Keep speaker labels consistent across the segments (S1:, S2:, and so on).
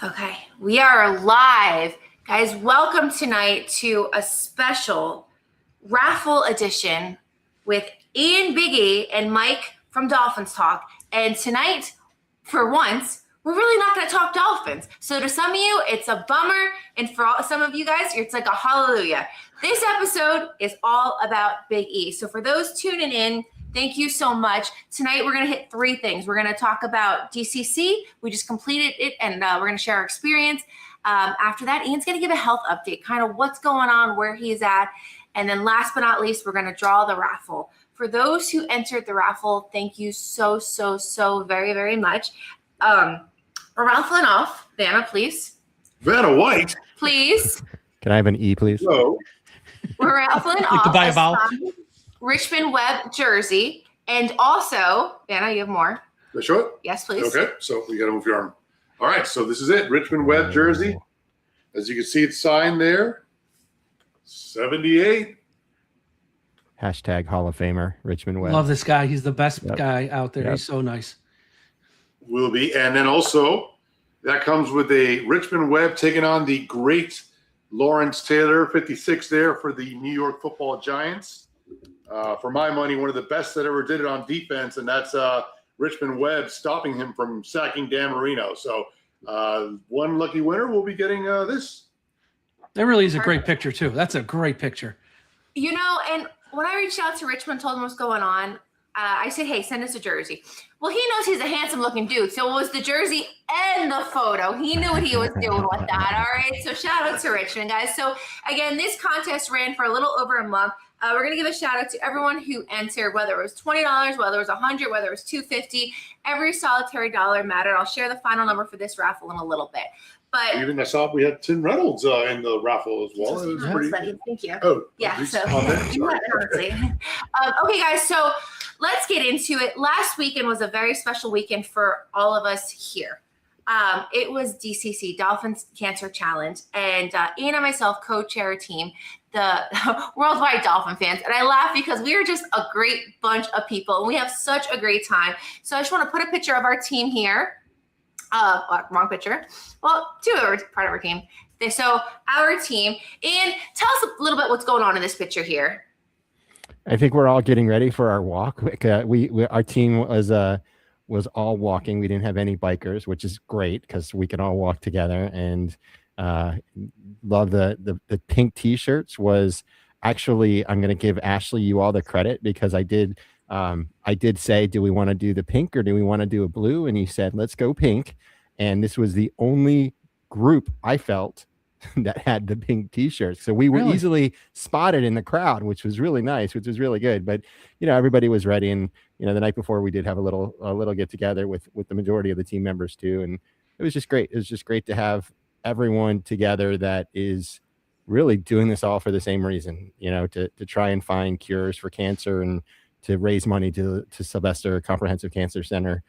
S1: Okay, we are live. Guys, welcome tonight to a special Raffle edition with Ian Biggie and Mike from Dolphins Talk. And tonight, for once, we're really not going to talk Dolphins. So to some of you, it's a bummer. And for some of you guys, it's like a hallelujah. This episode is all about Big E. So for those tuning in, thank you so much. Tonight, we're going to hit three things. We're going to talk about DCC. We just completed it, and we're going to share our experience. After that, Ian's going to give a health update, kind of what's going on, where he's at. And then last but not least, we're going to draw the raffle. For those who entered the raffle, thank you so very, very much. We're raffling off. Vanna, please.
S2: Vanna White?
S1: Please.
S3: Can I have an E, please?
S2: No.
S1: We're raffling off
S4: to buy a vowel.
S1: Richmond Webb jersey. And also, Vanna, you have more.
S2: Can I show it?
S1: Yes, please.
S2: Okay, so you got to move your arm. All right, so this is it. Richmond Webb jersey. As you can see, it's signed there. 78.
S3: Hashtag Hall of Famer, Richmond Webb.
S4: Love this guy. He's the best guy out there.
S3: Yep.
S4: He's so nice.
S2: Will be. And then also, that comes with a Richmond Webb taking on the great Lawrence Taylor, 56 there for the New York Football Giants. For my money, one of the best that ever did it on defense, and that's Richmond Webb stopping him from sacking Dan Marino. So one lucky winner will be getting this.
S4: That really is a great picture, too. That's a great picture.
S1: You know, and when I reached out to Richmond, told him what's going on, I said, hey, send us a jersey. Well, he knows he's a handsome-looking dude, so it was the jersey and the photo. He knew what he was doing with that, all right? So shout out to Richmond, guys. So, again, this contest ran for a little over a month. We're going to give a shout-out to everyone who entered, whether it was $20, whether it was $100, whether it was $250. Every solitary dollar mattered. I'll share the final number for this raffle in a little bit. But
S2: even I saw we had Tim Reynolds in the raffle as well. It was pretty.
S1: Thank you.
S2: Oh,
S1: yeah. So,
S2: okay,
S1: guys. So let's get into it. Last weekend was a very special weekend for all of us here. It was DCC, Dolphins Cancer Challenge, and Ian and myself co-chair a team, the Worldwide Dolphin Fans. And I laugh because we are just a great bunch of people, and we have such a great time. So I just want to put a picture of our team here. Wrong picture. Well, two are part of our team. So our team. And tell us a little bit what's going on in this picture here.
S3: I think we're all getting ready for our walk. Our team was all walking. We didn't have any bikers, which is great because we can all walk together. And love the pink T-shirts. Was actually, I'm going to give Ashley you all the credit because I did say, do we want to do the pink or do we want to do a blue? And you said, let's go pink. And this was the only group I felt that had the pink T-shirts. So we were easily spotted in the crowd, which was really nice, which was really good. But, everybody was ready. And, the night before we did have a little get together with the majority of the team members too. And it was just great. It was just great to have everyone together that is really doing this all for the same reason, to try and find cures for cancer and to raise money to Sylvester Comprehensive Cancer Center.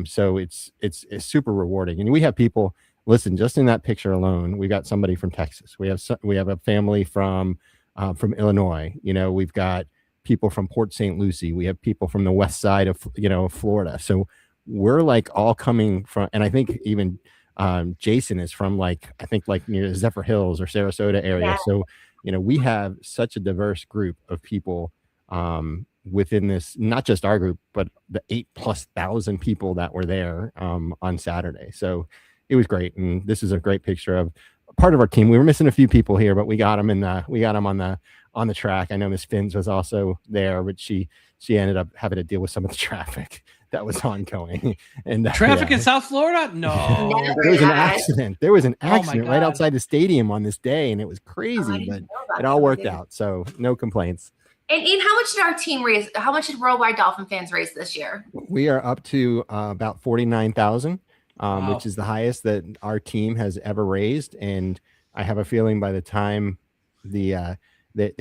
S3: So it's super rewarding. And we have people, listen, just in that picture alone, we got somebody from Texas. We have a family from Illinois. We've got people from Port St. Lucie. We have people from the west side of, Florida. So we're like all coming from, and I think even Jason is from near Zephyr Hills or Sarasota area. Yeah. So, we have such a diverse group of people within this, not just our group, but the 8,000+ people that were there on Saturday. So it was great. And this is a great picture of part of our team. We were missing a few people here, but we got them on the track. I know Miss Finns was also there, but she ended up having to deal with some of the traffic that was ongoing. And
S4: traffic in South Florida? No.
S3: There was an accident. There was an accident right outside the stadium on this day, and it was crazy, but it all worked out. So no complaints.
S1: And Ian, how much did our team raise? How much did Worldwide Dolphin Fans raise this year?
S3: We are up to about 49,000, wow, which is the highest that our team has ever raised. And I have a feeling by the time they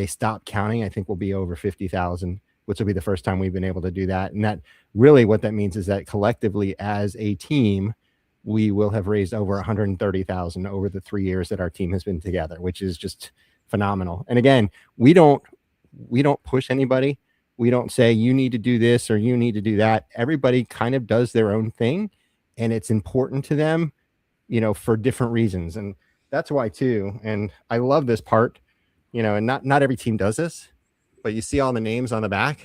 S3: stop counting, I think we'll be over 50,000, which will be the first time we've been able to do that. And that really what that means is that collectively as a team, we will have raised over 130,000 over the 3 years that our team has been together, which is just phenomenal. And again, we don't push anybody. We don't say you need to do this or you need to do that. Everybody kind of does their own thing, and it's important to them for different reasons. And that's why too. And I love this part, and not every team does this, but you see all the names on the back.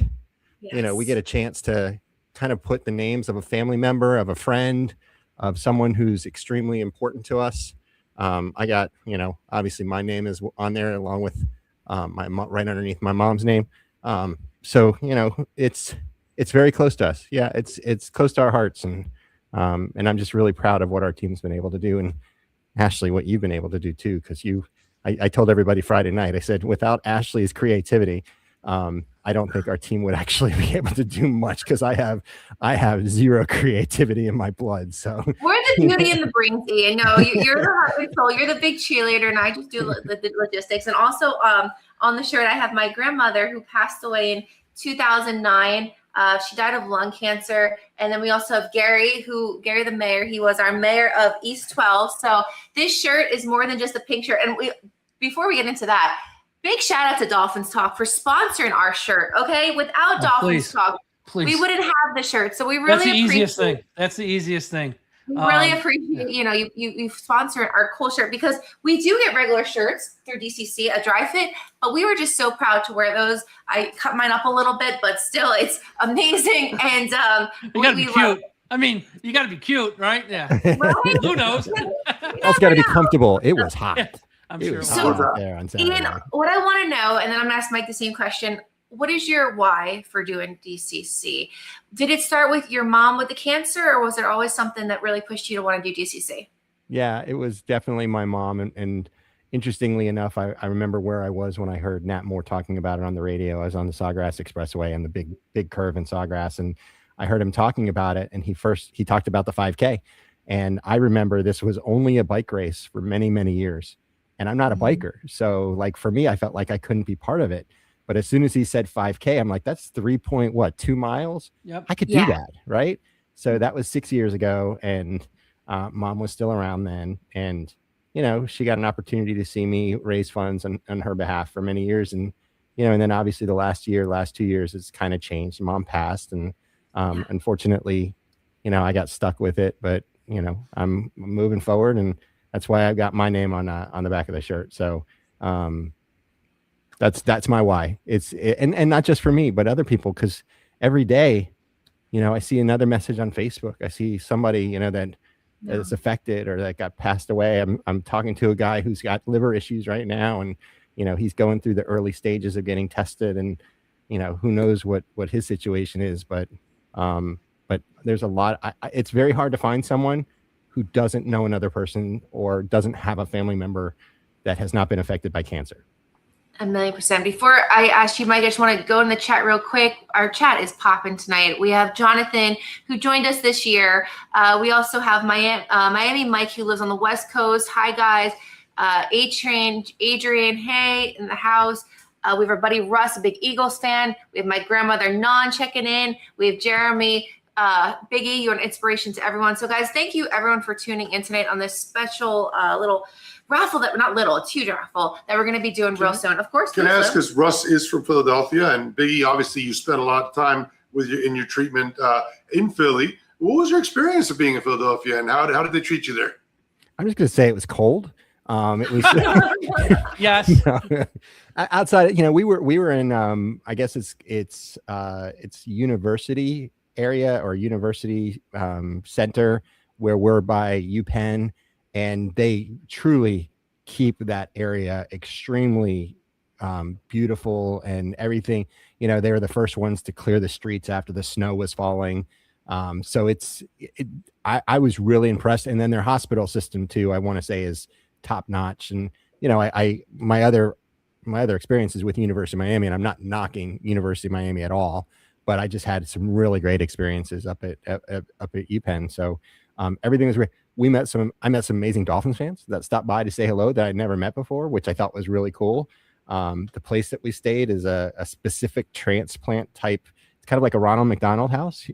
S1: Yes.
S3: We get a chance to kind of put the names of a family member, of a friend, of someone who's extremely important to us. I got, obviously my name is on there along with my mom, right underneath my mom's name. So, it's very close to us. Yeah, it's close to our hearts. And I'm just really proud of what our team's been able to do. And Ashley, what you've been able to do too, because I told everybody Friday night, I said, without Ashley's creativity, I don't think our team would actually be able to do much, because I have zero creativity in my blood. So
S1: we're the beauty and the brains, Ian. No, you're the heart and soul. You're the big cheerleader, and I just do the logistics. And also, on the shirt, I have my grandmother who passed away in 2009. She died of lung cancer. And then we also have Gary the mayor. He was our mayor of East 12. So this shirt is more than just a pink shirt. And before we get into that, big shout out to Dolphins Talk for sponsoring our shirt. Okay, without Dolphins Talk, we wouldn't have the shirt. So we really
S4: That's the easiest thing. That's the easiest thing.
S1: We really appreciate, you sponsor our cool shirt, because we do get regular shirts through DCC, a dry fit, but we were just so proud to wear those. I cut mine up a little bit, but still, it's amazing. And
S4: you gotta be cute. I mean, you gotta be cute, right? Yeah.
S1: Right?
S4: Who knows?
S3: Also got to be comfortable. It was hot.
S4: Yeah, I'm sure.
S1: So,
S3: out there on Saturday.
S1: Ian, what I want to know, and then I'm going to ask Mike the same question. What is your why for doing DCC? Did it start with your mom with the cancer, or was there always something that really pushed you to want to do DCC?
S3: Yeah, it was definitely my mom. And interestingly enough, I remember where I was when I heard Nat Moore talking about it on the radio. I was on the Sawgrass Expressway and the big curve in Sawgrass, and I heard him talking about it. And he talked about the 5K. And I remember this was only a bike race for many, many years. And I'm not a biker. So like for me, I felt like I couldn't be part of it. But as soon as he said 5K, I'm like, that's 2 miles.
S4: Yep.
S3: I could do that. Right. So that was 6 years ago. And mom was still around then. And, she got an opportunity to see me raise funds on her behalf for many years. And, and then obviously the last 2 years, it's kind of changed. Mom passed. And unfortunately, I got stuck with it. But, I'm moving forward. And that's why I've got my name on the back of the shirt. So that's my why. And not just for me, but other people, because every day, I see another message on Facebook. I see somebody, that is affected or that got passed away. I'm talking to a guy who's got liver issues right now, and he's going through the early stages of getting tested, and who knows what his situation is. But there's a lot. It's very hard to find someone who doesn't know another person or doesn't have a family member that has not been affected by cancer.
S1: 1,000,000%. Before I ask you, Mike, I just want to go in the chat real quick. Our chat is popping tonight. We have Jonathan, who joined us this year. We also have Miami Mike, who lives on the West Coast. Hi, guys. Adrian, hey, in the house. We have our buddy Russ, a big Eagles fan. We have my grandmother, Non, checking in. We have Jeremy. Biggie, you're an inspiration to everyone. So, guys, thank you, everyone, for tuning in tonight on this special little raffle it's huge raffle that we're going to be doing real soon. Of course.
S2: Can I ask, because Russ is from Philadelphia, and Biggie, obviously you spent a lot of time in your treatment in Philly. What was your experience of being in Philadelphia, and how did they treat you there?
S3: I'm just going to say it was cold. It was
S4: yes.
S3: Outside, we were in I guess it's university area or university center where we're by UPenn, and they truly keep that area extremely beautiful and everything. They were the first ones to clear the streets after the snow was falling. So I was really impressed. And then their hospital system too, I want to say, is top notch. And my other experiences with University of Miami, and I'm not knocking University of Miami at all, but I just had some really great experiences up at UPenn. So everything was great. I met some amazing Dolphins fans that stopped by to say hello that I'd never met before, which I thought was really cool. The place that we stayed is a specific transplant type. It's kind of like a Ronald McDonald house,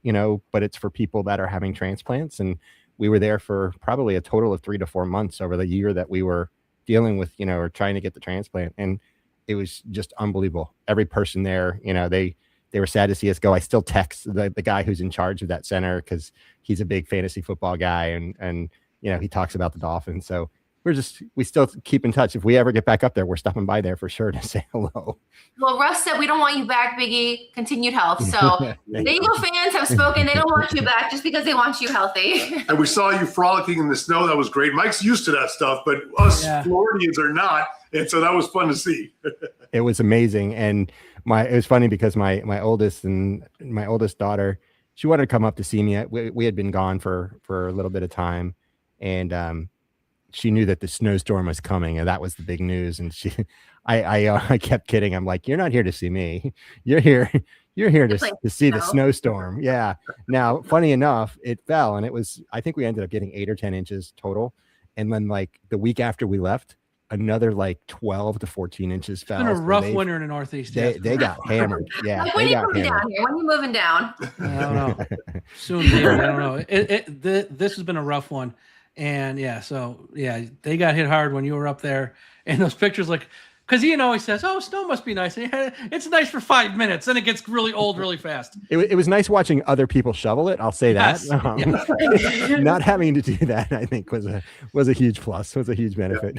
S3: but it's for people that are having transplants. And we were there for probably a total of 3 to 4 months over the year that we were dealing with, or trying to get the transplant. And it was just unbelievable. Every person there, they were sad to see us go. I still text the guy who's in charge of that center because he's a big fantasy football guy. And he talks about the Dolphins. So we still keep in touch. If we ever get back up there, we're stopping by there for sure to say hello.
S1: Well, Russ said we don't want you back, Biggie. Continued health. So the Eagle fans have spoken. They don't want you back just because they want you healthy.
S2: And we saw you frolicking in the snow. That was great. Mike's used to that stuff, but us Floridians are not. And so that was fun to see.
S3: It was amazing. And it was funny because my oldest daughter, she wanted to come up to see me. We had been gone for a little bit of time, and she knew that the snowstorm was coming, and that was the big news. And I kept kidding. I'm like, you're not here to see me. You're here to see the snowstorm. Yeah. Now, funny enough, it fell, and I think we ended up getting 8 or 10 inches total. And then like the week after we left, another like 12 to 14 inches fell.
S4: It's been a rough winter in the Northeast.
S3: They got hammered. Yeah.
S1: Like when are you moving down here? When are you moving down?
S4: I don't know. Soon, maybe. I don't know. This has been a rough one. And they got hit hard when you were up there. And those pictures, like, because Ian always says, "Oh, snow must be nice." It's nice for 5 minutes, then it gets really old really fast.
S3: It was nice watching other people shovel it. I'll say that.
S4: Yes.
S3: Not having to do that, I think, was a huge plus. Was a huge benefit.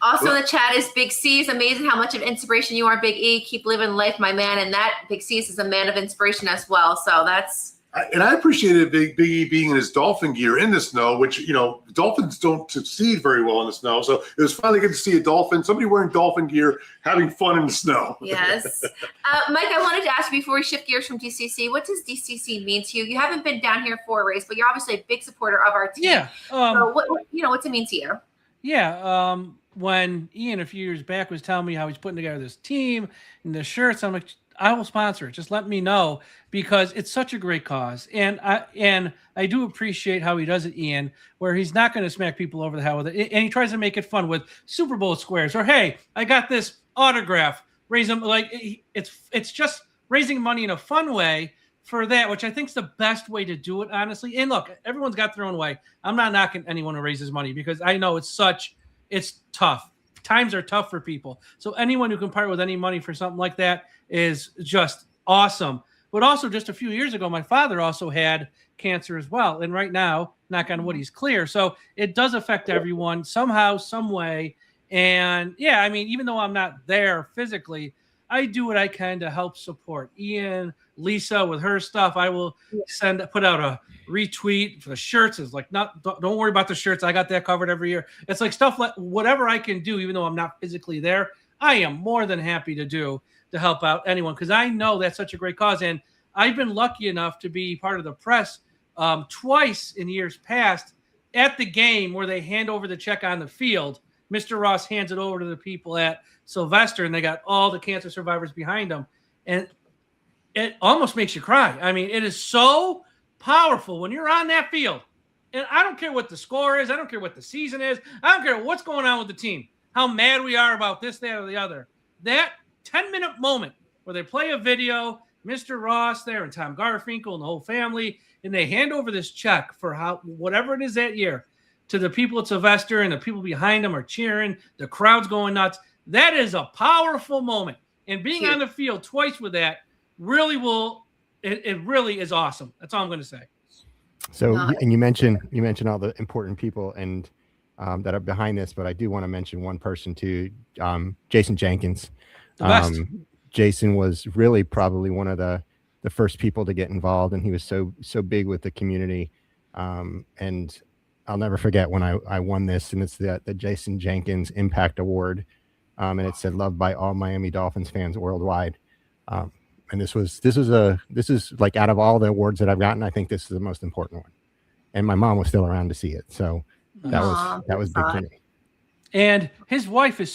S1: Also in the chat is Big C. It's amazing how much of inspiration you are, Big E. Keep living life, my man. And that Big C is a man of inspiration as well. So that's.
S2: And I appreciated Big E being in his dolphin gear in the snow, which, dolphins don't succeed very well in the snow. So it was finally good to see a dolphin, somebody wearing dolphin gear, having fun in the snow.
S1: Yes. Mike, I wanted to ask you before we shift gears from DCC, what does DCC mean to you? You haven't been down here for a race, but you're obviously a big supporter of our team.
S4: Yeah.
S1: So what's it mean to you?
S4: Yeah. When Ian a few years back was telling me how he's putting together this team and the shirts, I'm like, I will sponsor it. Just let me know, because it's such a great cause. And I do appreciate how he does it, Ian, where he's not going to smack people over the head with it. And he tries to make it fun with Super Bowl squares, or, hey, I got this autograph, raise them. Like, it's just raising money in a fun way for that, which I think is the best way to do it, honestly. And look, everyone's got their own way. I'm not knocking anyone who raises money, because I know it's tough. Times are tough for people. So anyone who can part with any money for something like that is just awesome. But also, just a few years ago, my father also had cancer as well. And right now, knock on wood, he's clear. So it does affect everyone somehow, some way. And yeah, I mean, even though I'm not there physically, I do what I can to help support Ian, Lisa with her stuff. I will put out a retweet for the shirts. It's like, don't worry about the shirts. I got that covered every year. It's like stuff like whatever I can do, even though I'm not physically there, I am more than happy to do to help out anyone, because I know that's such a great cause. And I've been lucky enough to be part of the press twice in years past at the game where they hand over the check on the field. Mr. Ross hands it over to the people at Sylvester, and they got all the cancer survivors behind them. And it almost makes you cry. I mean, it is so powerful when you're on that field. And I don't care what the score is. I don't care what the season is. I don't care what's going on with the team, how mad we are about this, that, or the other. That 10-minute moment where they play a video, Mr. Ross there and Tom Garfinkel and the whole family, and they hand over this check for whatever it is that year to the people at Sylvester, and the people behind them are cheering, the crowd's going nuts. That is a powerful moment. And being on the field twice with that really it really is awesome. That's all I'm going to say.
S3: So, and you mentioned all the important people and that are behind this, but I do want to mention one person too, Jason Jenkins.
S4: The best.
S3: Jason was really probably one of the first people to get involved, and he was so big with the community. And I'll never forget when I won this, and it's the Jason Jenkins Impact Award, and it said "Loved by all Miami Dolphins fans worldwide." And this is like, out of all the awards that I've gotten, I think this is the most important one. And my mom was still around to see it, so that was big for me.
S4: And his wife is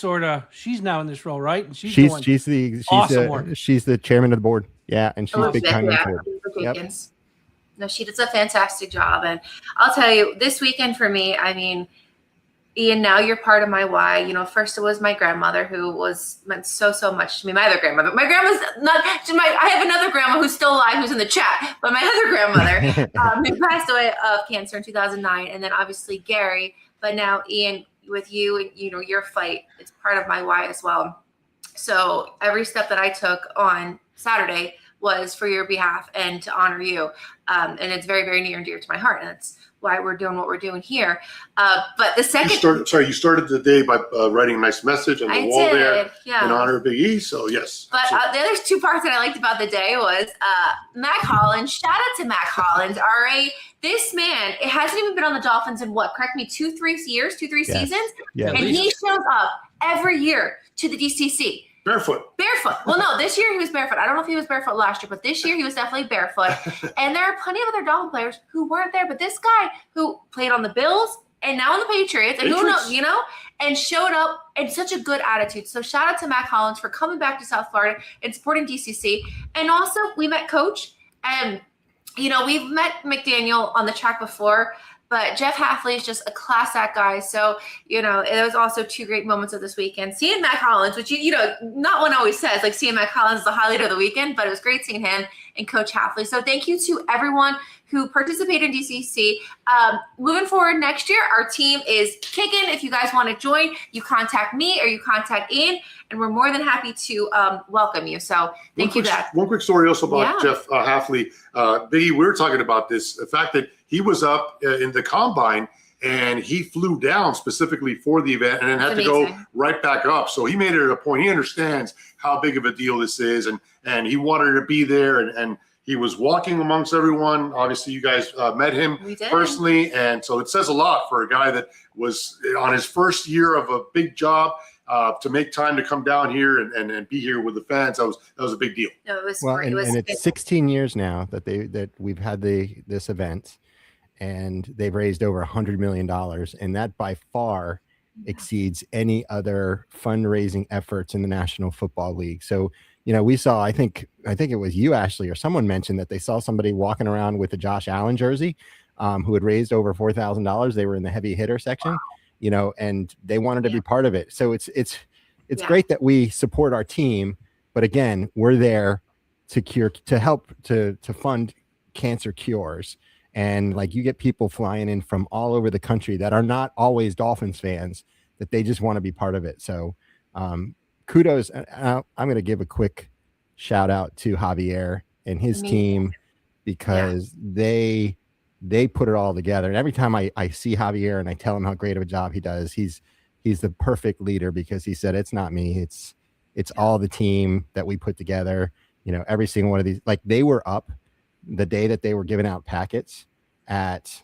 S4: she's now in this role, right? And she's
S3: the chairman of the board. Yeah, and she's big time into it. Yep.
S1: No, she does a fantastic job. And I'll tell you, this weekend for me, I mean, Ian, now you're part of my why. First it was my grandmother, who meant so much to me. My other grandmother. My grandma's not. I have another grandma who's still alive, who's in the chat. But my other grandmother, who passed away of cancer in 2009, and then obviously Gary. But now Ian, with you and your fight, it's part of my why as well. So every step that I took on Saturday was for your behalf and to honor you. And it's very, very near and dear to my heart. And that's why we're doing what we're doing here. But the second,
S2: you started the day by writing a nice message on the wall there in honor of Big E. So yes.
S1: But the other two parts that I liked about the day was Mac Hollins. Shout out to Mac Hollins. All right, this man, it hasn't even been on the Dolphins in what? Correct me, 2-3 seasons.
S3: Yeah.
S1: And he shows up every year to the DCC.
S2: Barefoot.
S1: Well, no, this year he was barefoot. I don't know if he was barefoot last year, but this year he was definitely barefoot. And there are plenty of other Dolphin players who weren't there, but this guy who played on the Bills and now on the Patriots, and who knows, and showed up in such a good attitude. So shout out to Mac Hollins for coming back to South Florida and supporting DCC. And also we met Coach, and we've met McDaniel on the track before. But Jeff Hafley is just a class act guy. So, it was also two great moments of this weekend. Seeing Mac Hollins, which, not one always says, like seeing Mac Hollins is the highlight of the weekend, but it was great seeing him and Coach Hafley. So thank you to everyone who participated in DCC. Moving forward next year, our team is kicking. If you guys want to join, you contact me or you contact Ian, and we're more than happy to welcome you. So thank you, Jeff.
S2: One quick story also about Jeff Hafley. Biggie, we were talking about this, the fact that he was up in the combine and he flew down specifically for the event and then had to go right back up. So he made it a point. He understands how big of a deal this is, and he wanted to be there, and he was walking amongst everyone. Obviously, you guys met him personally, and so it says a lot for a guy that was on his first year of a big job to make time to come down here and be here with the fans. That was a big deal.
S1: No, it was
S3: great. And it's 16 years now that we've had this event, and they've raised over $100 million, and that by far exceeds any other fundraising efforts in the National Football League. So, we saw, I think it was you, Ashley, or someone mentioned that they saw somebody walking around with a Josh Allen jersey who had raised over $4,000. They were in the heavy hitter section, and they wanted to be part of it. So it's great that we support our team, but again, we're there to help to fund cancer cures. And like, you get people flying in from all over the country that are not always Dolphins fans, that they just want to be part of it. So kudos. I'm going to give a quick shout out to Javier and his team, because they put it all together. And every time I see Javier and I tell him how great of a job he does, he's the perfect leader, because he said, it's not me, it's all the team that we put together. Every single one of these, like, they were up the day that they were giving out packets at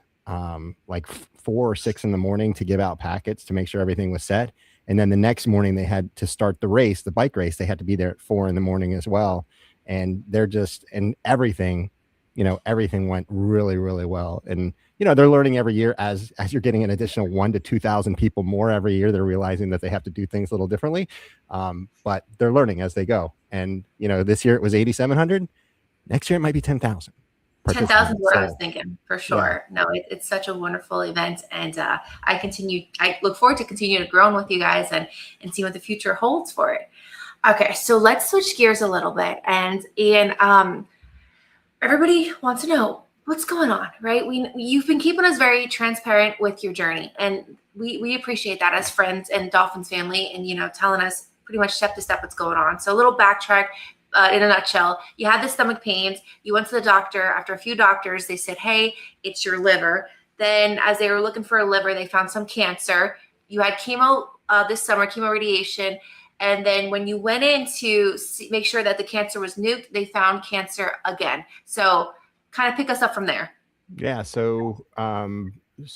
S3: like 4 or 6 in the morning to give out packets to make sure everything was set. And then the next morning they had to start the bike race. They had to be there at 4 in the morning as well. And everything went really, really well. And, they're learning every year as you're getting an additional 1,000 to 2,000 people more every year. They're realizing that they have to do things a little differently. But they're learning as they go. And, this year it was 8,700. Next year it might be 10,000.
S1: 10,000 is what I was thinking, for sure. Yeah. No, it's such a wonderful event, and I look forward to continuing to grow with you guys and see what the future holds for it. Okay, so let's switch gears a little bit. And Ian, everybody wants to know what's going on, right? You've been keeping us very transparent with your journey, and we appreciate that as friends and Dolphins family, and telling us pretty much step to step what's going on. So a little backtrack. In a nutshell, you had the stomach pains. You went to the doctor. After a few doctors, they said, hey, it's your liver. Then as they were looking for a liver, they found some cancer. You had chemo this summer, chemo radiation. And then when you went in to make sure that the cancer was nuked, they found cancer again. So kind of pick us up from there.
S3: Yeah. So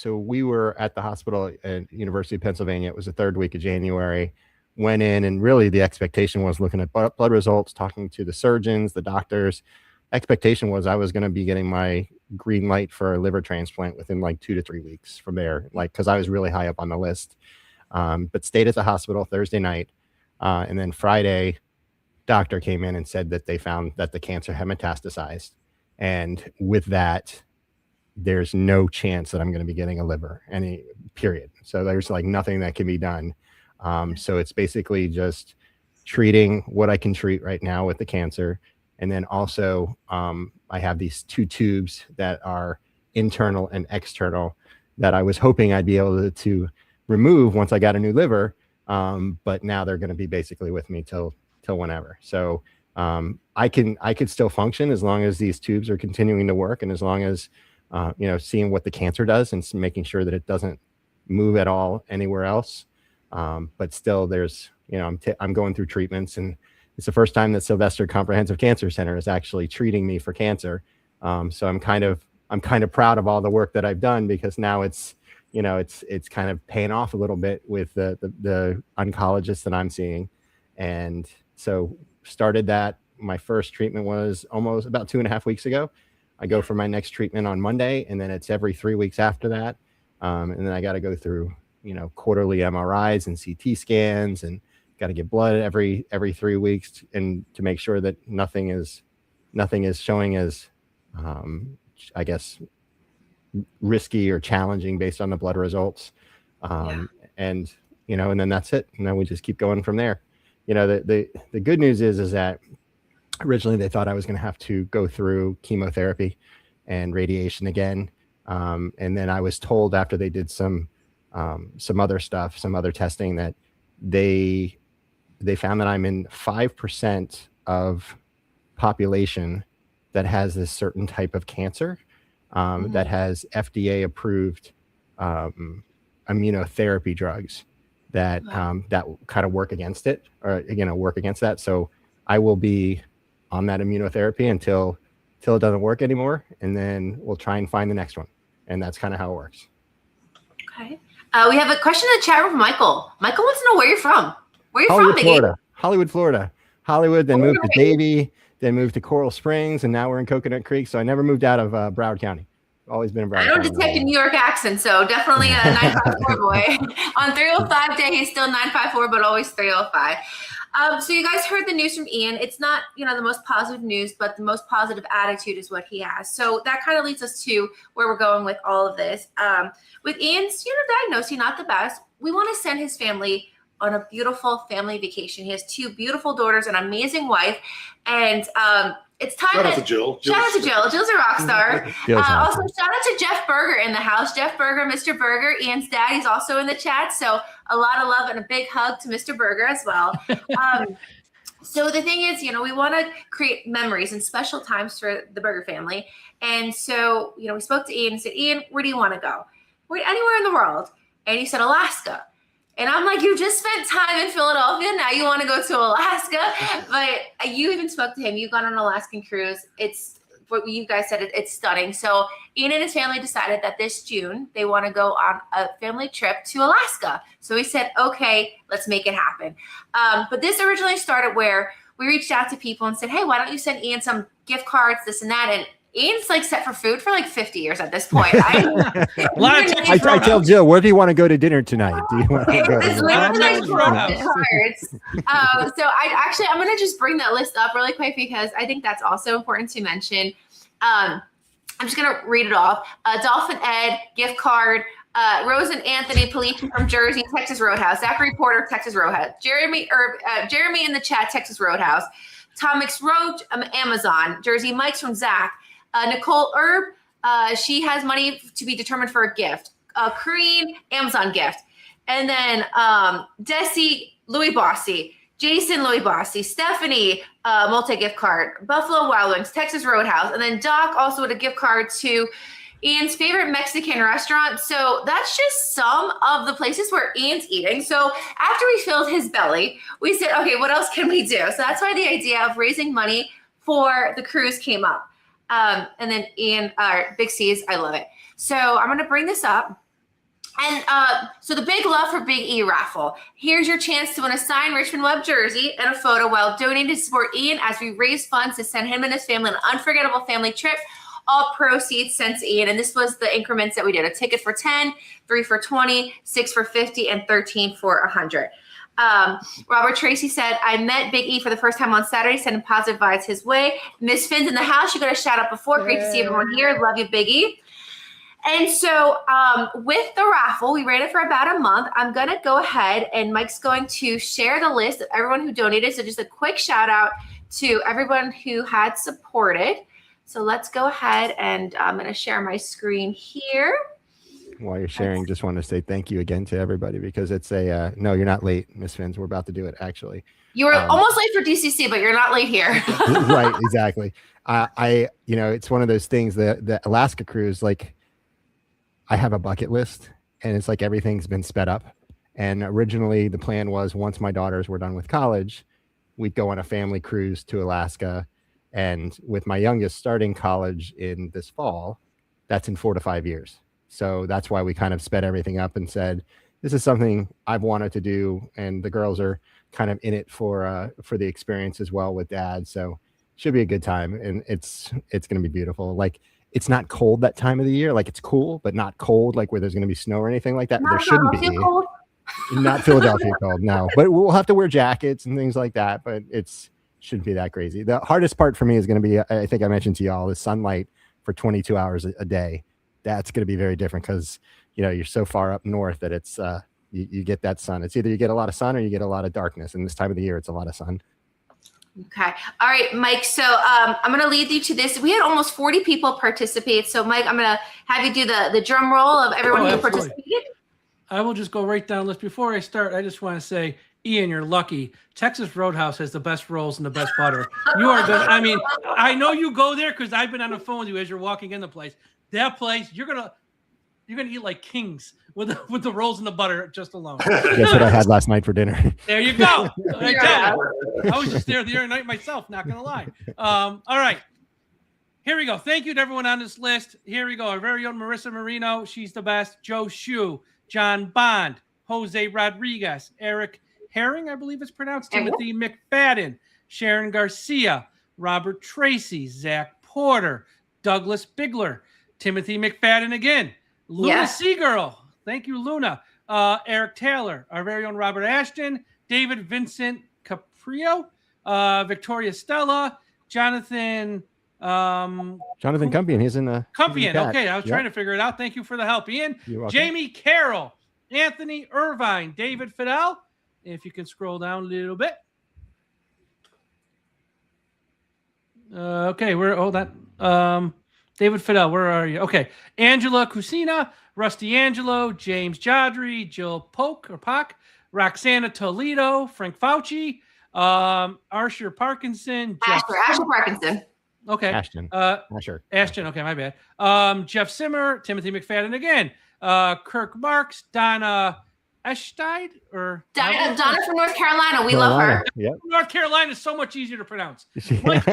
S3: we were at the hospital at University of Pennsylvania. It was the 3rd week of January. Went in, and really the expectation was looking at blood results, talking to the surgeons, the doctors. Expectation was I was going to be getting my green light for a liver transplant within like 2 to 3 weeks from there, because I was really high up on the list. But stayed at the hospital Thursday night. And then Friday, doctor came in and said that they found that the cancer had metastasized. And with that, there's no chance that I'm going to be getting a liver, period. So there's like nothing that can be done. So it's basically just treating what I can treat right now with the cancer. And then also, I have these 2 tubes that are internal and external that I was hoping I'd be able to remove once I got a new liver. But now they're going to be basically with me till whenever. So I could still function as long as these tubes are continuing to work, and as long as seeing what the cancer does and making sure that it doesn't move at all anywhere else. But still, there's I'm going through treatments, and it's the first time that Sylvester Comprehensive Cancer Center is actually treating me for cancer. So I'm kind of proud of all the work that I've done, because now it's kind of paying off a little bit with the oncologist that I'm seeing. And so started that. My first treatment was almost about 2.5 weeks ago. I go for my next treatment on Monday, and then it's every 3 weeks after that. And then I got to go through, quarterly MRIs and CT scans, and got to get blood every 3 weeks, and to make sure that nothing is showing as, I guess, risky or challenging based on the blood results. And then that's it. And then we just keep going from there. The good news is that originally they thought I was going to have to go through chemotherapy and radiation again. And then I was told, after they did some other stuff, some other testing, that they found that I'm in 5% of population that has this certain type of cancer, that has FDA approved immunotherapy drugs that kind of work against it, or work against that. So I will be on that immunotherapy until it doesn't work anymore, and then we'll try and find the next one. And that's kind of how it works.
S1: Okay. We have a question in the chat room from Michael. Michael wants to know where you're from. Where are you
S3: Hollywood,
S1: from,
S3: Florida. Hollywood, Florida. Hollywood, then moved to Davie, then moved to Coral Springs, and now we're in Coconut Creek. So I never moved out of Broward County. Always been in Broward
S1: I don't
S3: County.
S1: detect a New York accent, so definitely a 954 boy. On 305 day, he's still 954, but always 305. So you guys heard the news from Ian. It's not, the most positive news, but the most positive attitude is what he has. So that kind of leads us to where we're going with all of this. With Ian's, diagnosis, not the best. We want to send his family on a beautiful family vacation. He has 2 beautiful daughters, an amazing wife, and it's time.
S2: Shout out to Jill.
S1: Shout out to Jill. Jill's a rock star. Also,
S3: awesome.
S1: shout out to Jeff Berger in the house. Jeff Berger, Mr. Berger, Ian's dad. He's also in the chat. So a lot of love and a big hug to Mr. Berger as well. So the thing is, we want to create memories and special times for the Berger family. And so, we spoke to Ian and said, Ian, where do you want to go? Anywhere in the world. And he said, Alaska. And I'm like, you just spent time in Philadelphia. Now you want to go to Alaska. But you even spoke to him. You've gone on an Alaskan cruise. It's what you guys said. It's stunning. So Ian and his family decided that this June, they want to go on a family trip to Alaska. So we said, okay, let's make it happen. But this originally started where we reached out to people and said, hey, why don't you send Ian some gift cards, this and that. And Ian's set for food for 50 years at this point.
S3: I tell Jill, where do you want to go to dinner tonight? Do you want to go to
S1: cards? So I'm going to just bring that list up really quick, because I think that's also important to mention. I'm just going to read it off. Dolphin Ed, gift card. Rose and Anthony Polici from Jersey, Texas Roadhouse. Zachary Porter, Texas Roadhouse. Jeremy in the chat, Texas Roadhouse. Tom McRoach, Amazon. Jersey Mike's from Zach. Nicole Erb, she has money to be determined for a gift. Kareen, Amazon gift. And then Desi, Louis Bossy. Jason, Louis Bossy. Stephanie, multi-gift card. Buffalo Wild Wings, Texas Roadhouse. And then Doc also with a gift card to Ian's favorite Mexican restaurant. So that's just some of the places where Ian's eating. So after we filled his belly, we said, okay, what else can we do? So that's why the idea of raising money for the cruise came up. And then Ian, Big C's, I love it. So I'm going to bring this up. And so the Big Love for Big E raffle. Here's your chance to win a signed Richmond Webb jersey and a photo while donating to support Ian as we raise funds to send him and his family on an unforgettable family trip. All proceeds sent to Ian. And this was the increments that we did. A ticket for 10, 3 for 20, 6 for 50, and 13 for 100. Robert Tracy said, I met Big E for the first time on Saturday, sending positive vibes his way. Miss Finn's in the house. You got a shout out before. Great to see everyone here. Love you, Big E. And so with the raffle, we ran it for about a month. I'm going to go ahead and Mike's going to share the list of everyone who donated. So just a quick shout out to everyone who had supported. So let's go ahead and I'm going to share my screen here.
S3: while you're sharing, just want to say thank you again to everybody because it's no, you're not late, Miss Fins. We're about to do it actually.
S1: You were almost late for DCC, but you're not late here.
S3: Right, exactly. It's one of those things. The Alaska cruise, like, I have a bucket list, and it's like everything's been sped up. And originally, the plan was once my daughters were done with college, we'd go on a family cruise to Alaska. And with my youngest starting college in this fall, that's in 4 to 5 years. So that's why we kind of sped everything up and said, this is something I've wanted to do, and the girls are kind of in it for the experience as well with dad. So should be a good time, and it's going to be beautiful. Like, it's not cold that time of the year. Like, it's cool, but not cold, like where there's going to be snow or anything like that.
S1: Not
S3: there shouldn't be.
S1: Cold.
S3: Not Philadelphia cold, no. But we'll have to wear jackets and things like that. But shouldn't be that crazy. The hardest part for me is going to be, I think I mentioned to y'all, the sunlight for 22 hours a day. That's going to be very different because you're so far up north that it's you get that sun. It's either you get a lot of sun or you get a lot of darkness. And this time of the year, it's a lot of sun.
S1: Okay. All right, Mike. So I'm going to lead you to this. We had almost 40 people participate. So, Mike, I'm going to have you do the drum roll of everyone who participated.
S4: I will just go right down the list. Before I start, I just want to say, Ian, you're lucky. Texas Roadhouse has the best rolls and the best butter. You are good. I mean, I know you go there because I've been on the phone with you as you're walking in the place. That place, you're gonna eat like kings with the rolls and the butter just alone.
S3: That's what I had last night for dinner.
S4: There you go. I was just there the other night myself, not gonna lie. All right. Here we go. Thank you to everyone on this list. Here we go. Our very own Marissa Marino. She's the best. Joe Shue, John Bond, Jose Rodriguez, Eric Herring, I believe it's pronounced, Timothy McFadden, Sharon Garcia, Robert Tracy, Zach Porter, Douglas Bigler, Timothy McFadden again, Luna Seagirl. Thank you, Luna. Eric Taylor, our very own Robert Ashton, David Vincent Caprio, Victoria Stella, Jonathan
S3: Cumpian. He's in the
S4: Cumpian. Okay, I was trying to figure it out. Thank you for the help, Ian. Jamie Carroll, Anthony Irvine, David Fidel. If you can scroll down a little bit. Okay, David Fidel, where are you? Okay, Angela Cusina, Rusty Angelo, James Jodry, Jill Pock, Roxana Toledo, Frank Fauci, Archer Parkinson,
S1: Asher Parkinson.
S4: Okay.
S3: Ashton.
S4: Ashton. Okay, my bad. Jeff Simmer, Timothy McFadden again, Kirk Marks, Donna Eshtide or
S1: Donna from North Carolina. We love her.
S3: Yep.
S4: North Carolina is so much easier to pronounce. Mike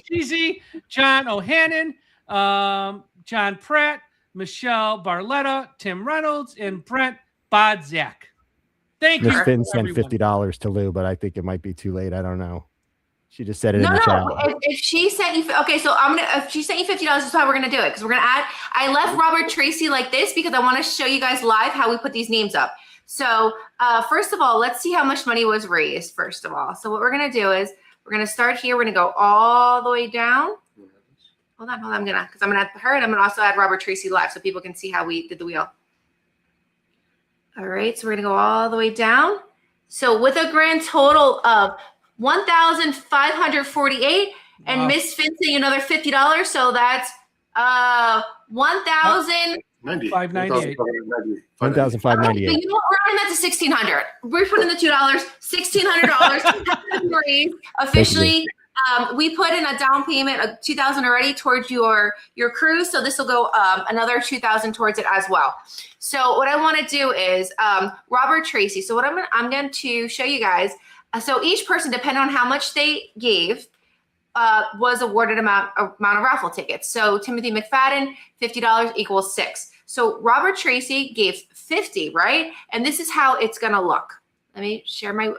S4: Cheesy, John O'Hannon, John Pratt, Michelle Barletta, Tim Reynolds, and Brent Bodzak. Thank you.
S3: Miss Finn sent $50 to Lou, but I think it might be too late. I don't know. She just said it in the chat.
S1: If she sent you, okay, so if she sent you $50, that's how we're gonna do it because we're gonna add. I left Robert Tracy like this because I want to show you guys live how we put these names up. So first of all, let's see how much money was raised. First of all, so what we're gonna do is we're gonna start here. We're gonna go all the way down. Hold on. I'm gonna add her, and I'm gonna also add Robert Tracy live so people can see how we did the wheel. All right, so we're gonna go all the way down. So with a grand total of 1,548, and Miss Finn saying another $50, so that's 1,000.
S4: 598.
S3: 1,598.
S1: But you know what? We're running that to 1,600. We're putting the $2, $1,600 officially. We put in a down payment of $2,000 already towards your cruise, so this will go another $2,000 towards it as well. So what I want to do is Robert Tracy. So what I'm going to show you guys. So each person, depending on how much they gave, was awarded amount of raffle tickets. So Timothy McFadden, $50 equals 6. So Robert Tracy gave 50, right? And this is how it's gonna look. Let me share my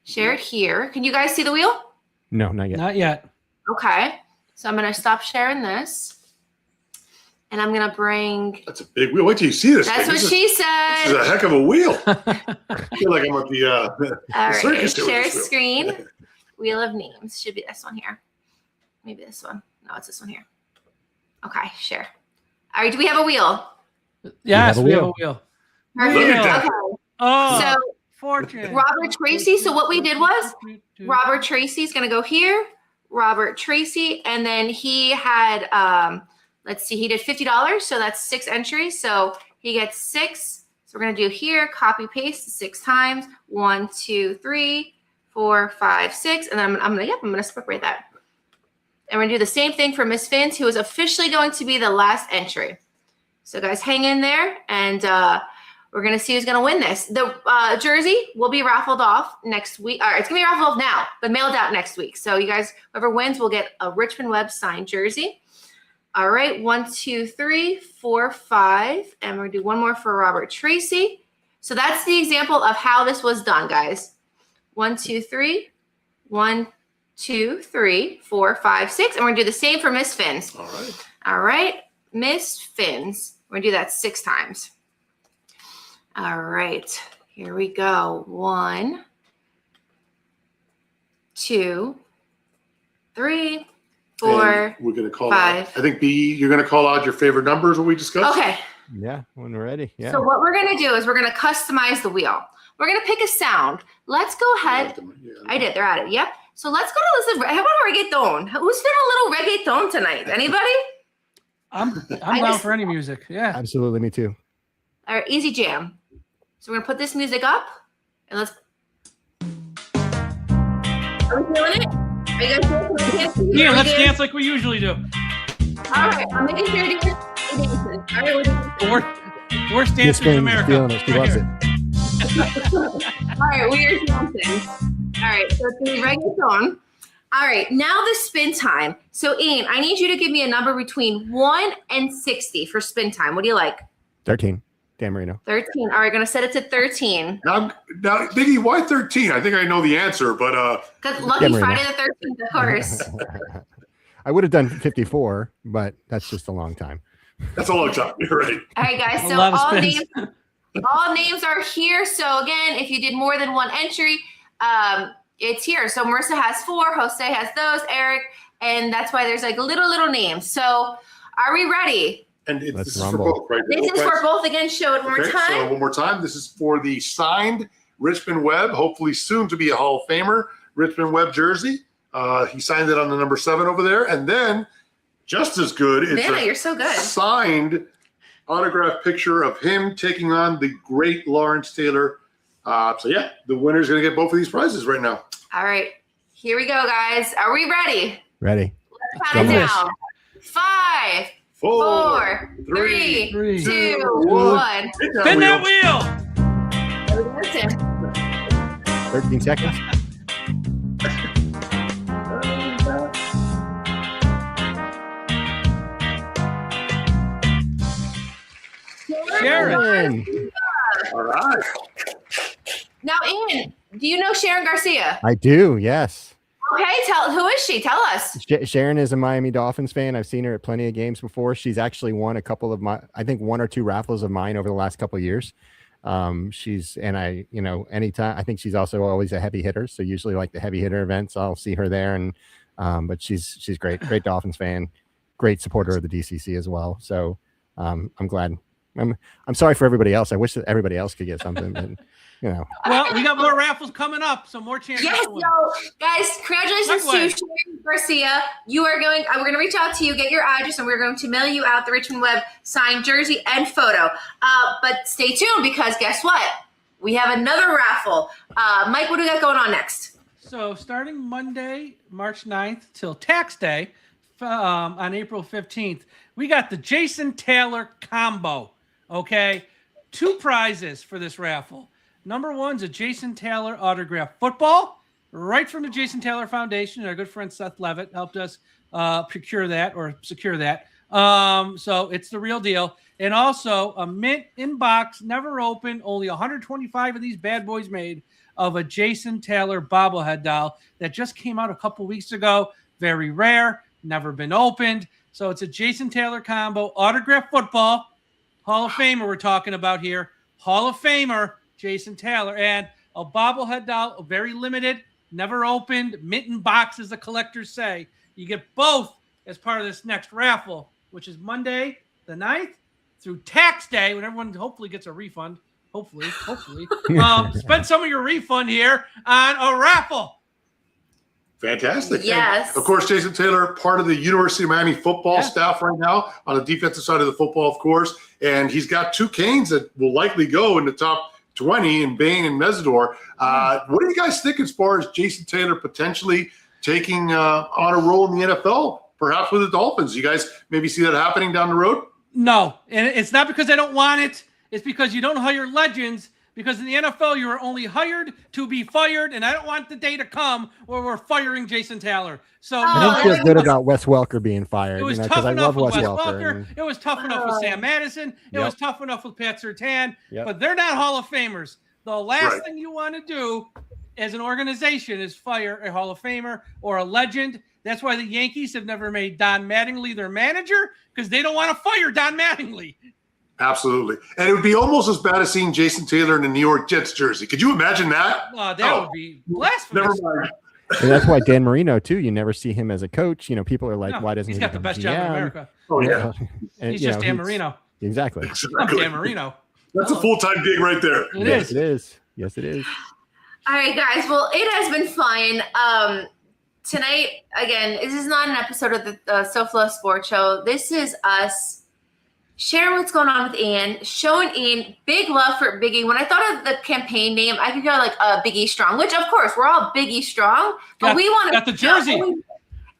S1: share it here. Can you guys see the wheel?
S3: No, not yet.
S4: Not yet.
S1: Okay. So I'm gonna stop sharing this. And I'm gonna bring.
S2: That's a big wheel. Wait till you see this.
S1: That's what she said.
S2: This is a heck of a wheel. I feel like I'm at the
S1: all right,
S2: circus.
S1: Share screen. Wheel of names should be this one here. Maybe this one. No, it's this one here. Okay, share. All right, do we have a wheel?
S4: Yes, we have a wheel.
S1: Perfect.
S2: Look at that.
S1: Okay.
S4: Oh,
S1: so
S4: fortune.
S1: Robert Tracy. So what we did was Robert Tracy's going to go here. Robert Tracy, and then he had let's see, he did $50, so that's 6 entries. So He gets 6. So we're going to do here, copy paste 6 times. 1, 2, 3, 4, 5, 6. And then I'm going to separate that. And we're going to do the same thing for Miss Fins, who is officially going to be the last entry. So guys, hang in there, and we're going to see who's going to win this. The jersey will be raffled off next week. It's going to be raffled off now, but mailed out next week. So you guys, whoever wins will get a Richmond Webb signed jersey. All right, 1, 2, 3, 4, 5. And we're going to do one more for Robert Tracy. So that's the example of how this was done, guys. 1, 2, 3. 1, 2, 3, 4, 5, 6. And we're going to do the same for Miss Fins.
S2: All right.
S1: All right, Miss Fins. We're going to do that 6 times. All right, here we go. 1, 2, 3, 4,
S2: And we're going to call
S1: 5.
S2: out. I think B, you're going to call out your favorite numbers, what we discussed?
S1: Okay,
S3: Yeah, when we're ready. Yeah.
S1: so what we're going to do is we're going to customize the wheel. We're going to pick a sound. Let's go ahead.
S2: Yeah.
S1: I did, they're at it. Yep. So let's go to listen. How about a reggaeton? Who's feeling a little reggaeton tonight? Anybody?
S4: I'm down for any music. Yeah.
S3: Absolutely, me too.
S1: All right, easy jam. So we're going to put this music up, and let's. Are we feeling it? Are you guys feeling it?
S4: Yeah, let's dance like we usually do.
S1: All right, I'm making sure you're dancing. All right, we're dancing.
S4: Worst
S3: Miss
S4: dancers in
S3: Fins
S4: America.
S3: feeling it. She
S4: Right
S3: loves
S4: here.
S3: it.
S1: All right, we are dancing. All right, so it's going to be reggaeton. All right, now the spin time. So, Ian, I need you to give me a number between 1 and 60 for spin time. What do you like?
S3: 13. Dan Marino.
S1: 13. All right, going to set it to 13.
S2: Now, Biggie, why 13? I think I know the answer, but
S1: Because lucky
S3: Marino.
S1: Friday the 13th, of course.
S3: I would have done 54, but that's just a long time.
S2: that's a long time. You're right.
S1: All right, guys.
S4: A
S1: So
S4: lot of spins.
S1: all names are here. So again, if you did more than one entry, it's here. So Marissa has 4, Jose has those, Eric, and that's why there's like little names. So are we ready?
S2: And this
S3: Let's
S2: is for
S3: rumble.
S2: both, right?
S1: This is for both. Again, show it one more
S2: Okay,
S1: time.
S2: so one more time. This is for the signed Richmond Webb, hopefully soon to be a Hall of Famer, Richmond Webb jersey. He signed it on the number 7 over there. And then, just as good, it's
S1: Vanna,
S2: a
S1: you're so good.
S2: signed autographed picture of him taking on the great Lawrence Taylor. So, yeah, the winner's going to get both of these prizes right now.
S1: All right, here we go, guys. Are we ready?
S3: Ready?
S1: Let's count it
S4: Yes.
S1: down. 5, 4, 3,
S4: 3,
S1: 2, 1.
S2: Hit
S4: Spin that wheel.
S1: Listen.
S3: 13 seconds.
S4: Sharon.
S2: All right.
S1: Now, Ian, do you know Sharon Garcia?
S3: I do, yes.
S1: Okay, who is she? Tell us.
S3: Sharon is a Miami Dolphins fan. I've seen her at plenty of games before. She's actually won a couple of I think 1 or 2 raffles of mine over the last couple of years. Anytime, I think she's also always a heavy hitter. So usually like the heavy hitter events, I'll see her there. And, but she's great Dolphins fan, great supporter of the DCC as well. So, I'm glad. I'm sorry for everybody else. I wish that everybody else could get something, but
S4: Well, we got more raffles coming up, so more chances.
S1: Yes,
S4: to win.
S1: so guys, congratulations
S4: Likewise.
S1: to Sharon Garcia. You are going. We're going to reach out to you, get your address, and we're going to mail you out the Richmond Webb signed jersey and photo. But stay tuned because guess what? We have another raffle. Mike, what do we got going on next?
S4: So starting Monday, March 9th till tax day on April 15th, we got the Jason Taylor combo. Okay, 2 prizes for this raffle. Number 1's a Jason Taylor autographed football, right from the Jason Taylor Foundation. Our good friend Seth Levitt helped us secure that. So it's the real deal. And also a mint in box, never opened, only 125 of these bad boys made, of a Jason Taylor bobblehead doll that just came out a couple weeks ago. Very rare, never been opened. So it's a Jason Taylor combo, autographed football, Hall of Famer we're talking about here, Hall of Famer Jason Taylor, and a bobblehead doll, very limited, never opened, mint in box, as the collectors say. You get both as part of this next raffle, which is Monday the 9th through tax day, when everyone hopefully gets a refund. Hopefully. Spend some of your refund here on a raffle.
S2: Fantastic.
S1: Yes.
S2: And of course, Jason Taylor, part of the University of Miami football staff right now on the defensive side of the football, of course. And he's got 2 Canes that will likely go in the top 20 in Bain and Mesidor. What do you guys think as far as Jason Taylor potentially taking on a role in the NFL, perhaps with the Dolphins? You guys maybe see that happening down the road?
S4: No, and it's not because I don't want it. It's because you don't hire legends. Because in the NFL, you are only hired to be fired, and I don't want the day to come where we're firing Jason Taylor. So
S3: I don't feel good about Wes Welker being fired.
S4: It was
S3: because
S4: tough
S3: I
S4: enough
S3: love
S4: with
S3: Wes
S4: Wes
S3: Welker.
S4: Welker. It was tough enough with Sam Madison. It was tough enough with Pat Surtain. But they're not Hall of Famers. The last thing you want to do as an organization is fire a Hall of Famer or a legend. That's why the Yankees have never made Don Mattingly their manager, because they don't want to fire Don Mattingly.
S2: Absolutely. And it would be almost as bad as seeing Jason Taylor in the New York Jets jersey. Could you imagine that?
S4: That would be blasphemous.
S2: Never mind.
S3: And that's why Dan Marino, too, you never see him as a coach. You know, people are like, why doesn't he
S4: got the
S3: become
S4: best
S3: GM?
S4: job in America.
S2: Oh, yeah.
S3: And,
S4: He's just Dan Marino.
S3: Exactly.
S4: I'm Dan Marino.
S2: That's a full-time gig right there.
S3: Yes, it is. Yes, it is.
S1: All right, guys. Well, it has been fun. Tonight, again, this is not an episode of the SoFlo Sports Show. This is us sharing what's going on with Ian, showing Ian big love for Biggie. When I thought of the campaign name, I could go like Biggie Strong, which of course we're all Biggie Strong, but we want to
S4: got the jersey.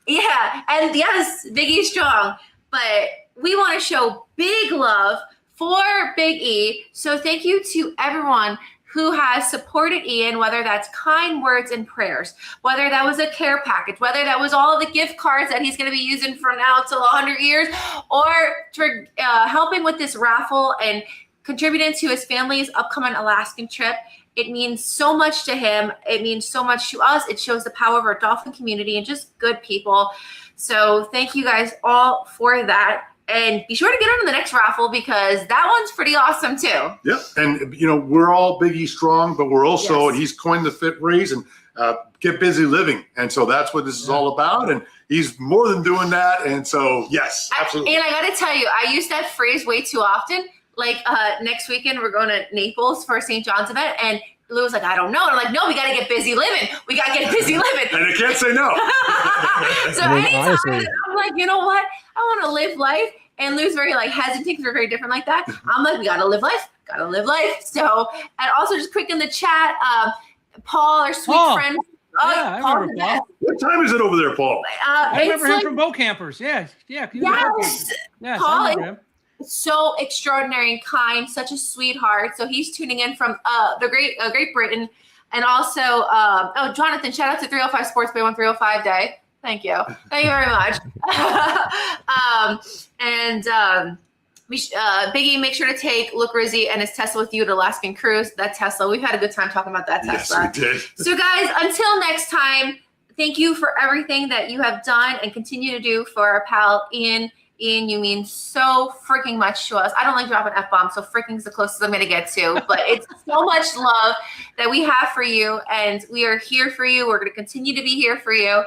S1: Yeah, and yes, Biggie Strong, but we want to show big love for Big E. So thank you to everyone who has supported Ian, whether that's kind words and prayers, whether that was a care package, whether that was all the gift cards that he's going to be using from now till 100 years, or for helping with this raffle and contributing to his family's upcoming Alaskan trip. It means so much to him. It means so much to us. It shows the power of our dolphin community and just good people. So thank you guys all for that. And be sure to get on to the next raffle because that one's pretty awesome too.
S2: Yep. And, you know, we're all Biggie Strong, but we're also, and he's coined the fit raise and get busy living. And so that's what this is all about. And he's more than doing that. And so, yes, absolutely.
S1: And I got to tell you, I use that phrase way too often. Like next weekend, we're going to Naples for St. John's event. And Lou was like, I don't know. And I'm like, no, we got to get busy living. We got to get busy living.
S2: And I can't say no.
S1: So anytime I'm like, you know what? I want to live life. And Lou's very like hesitant because we're very different like that. I'm like, we got to live life. Got to live life. So, and also just quick in the chat, Paul, our sweet friend.
S4: I remember Paul.
S2: What time is it over there, Paul?
S4: I remember him from Bow Campers. Yeah.
S1: Yes.
S4: Paul
S1: is so extraordinary and kind, such a sweetheart. So he's tuning in from the Great Britain. And also, Jonathan, shout out to 305 Sports Bay 1305 Day. Thank you. Thank you very much. Biggie, make sure to take Luke Rizzi and his Tesla with you to Alaskan cruise. That Tesla, we've had a good time talking about that Tesla.
S2: Yes, we did.
S1: So guys, until next time, thank you for everything that you have done and continue to do for our pal Ian. Ian, you mean so freaking much to us. I don't like dropping F-bombs, so freaking is the closest I'm going to get to. But it's so much love that we have for you, and we are here for you. We're going to continue to be here for you.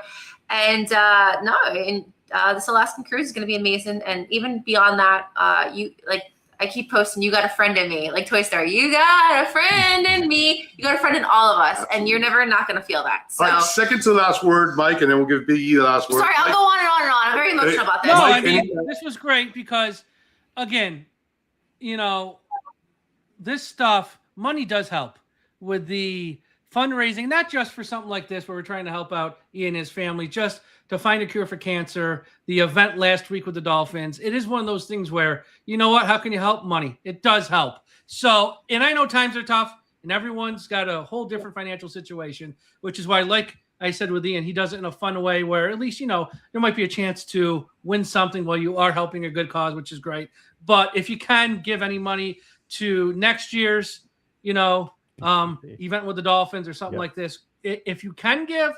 S1: And this Alaskan cruise is going to be amazing. And even beyond that, I keep posting, you got a friend in me, like Toy Story. You got a friend in me. You got a friend in all of us. Absolutely. And you're never not going to feel that. So,
S2: all right, second to the last word, Mike, and then we'll give Big E the last word.
S1: Sorry, I'll go on and on and on. I'm very emotional about this.
S4: No, I mean, this was great because, again, you know, this stuff, money does help with the fundraising, not just for something like this where we're trying to help out Ian and his family, just to find a cure for cancer, the event last week with the Dolphins. It is one of those things where, you know what, how can you help? Money. It does help. So, and I know times are tough and everyone's got a whole different financial situation, which is why, like I said with Ian, he does it in a fun way where at least, you know, there might be a chance to win something while you are helping a good cause, which is great. But if you can give any money to next year's, you know, event with the Dolphins or something like this, if you can give,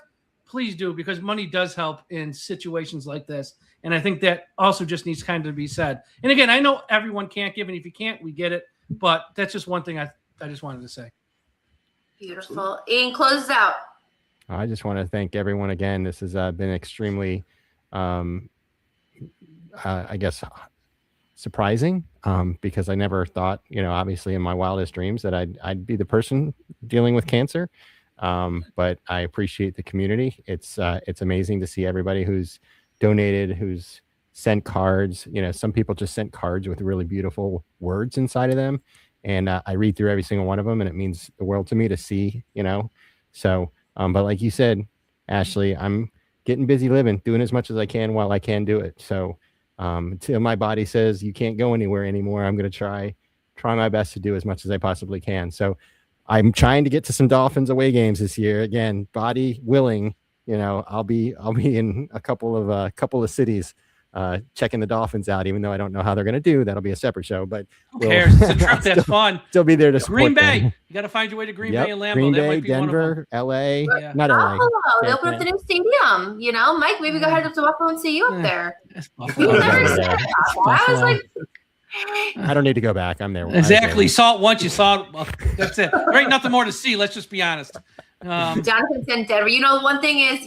S4: please do, because money does help in situations like this. And I think that also just needs kind of to be said. And again, I know everyone can't give, and if you can't, we get it. But that's just one thing I just wanted to say.
S1: Beautiful. Ian, close us out.
S3: I just want to thank everyone again. This has been extremely, I guess, surprising because I never thought, you know, obviously in my wildest dreams that I'd be the person dealing with cancer. But I appreciate the community. It's amazing to see everybody who's donated, who's sent cards. Some people just sent cards with really beautiful words inside of them. And I read through every single one of them, and it means the world to me to see, So, but like you said, Ashley, I'm getting busy living, doing as much as I can while I can do it. So until my body says you can't go anywhere anymore, I'm going to try my best to do as much as I possibly can. So I'm trying to get to some Dolphins away games this year. Again, body willing, I'll be in a couple of cities checking the Dolphins out, even though I don't know how they're going to do. That'll be a separate show, but
S4: who cares? It's a trip that's fun.
S3: Still be there to support
S4: Green Bay.
S3: them.
S4: You got to find your way to Green
S3: Yep.
S4: Bay and Lambeau.
S3: Green
S4: That
S3: Bay,
S4: might be
S3: Denver, LA,
S4: Yeah.
S3: not LA.
S1: Oh, they opened up the new stadium. Mike, maybe go head up to Buffalo and see you up there.
S4: That's
S1: You
S4: Buffalo.
S1: never said about that. I was like,
S3: I don't need to go back. I'm there.
S4: Exactly. You saw it once. You saw it. Well, that's it. There ain't nothing more to see. Let's just be honest.
S1: Jonathan sent Denver. One thing is,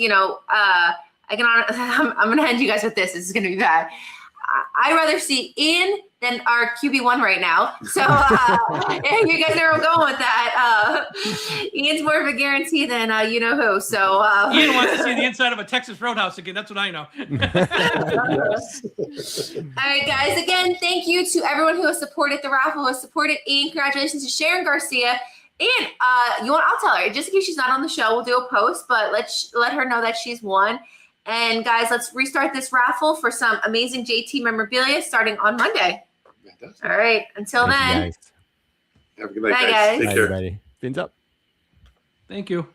S1: I'm going to end you guys with this. This is going to be bad. I'd rather see Ian than our QB1 right now. So you guys know where I'm going with that. Ian's more of a guarantee than you know who. So
S4: Ian wants to see the inside of a Texas Roadhouse again. That's what I know.
S1: All right, guys. Again, thank you to everyone who has supported the raffle, who has supported Ian. Congratulations to Sharon Garcia. And I'll tell her, just in case she's not on the show, we'll do a post, but let her know that she's won. And guys, let's restart this raffle for some amazing JT memorabilia starting on Monday. All right. Until then.
S3: Thank you, guys.
S2: Have a good night,
S1: Bye,
S2: guys.
S1: guys.
S2: Take
S3: Bye,
S2: care.
S3: everybody. Fins up.
S4: Thank you.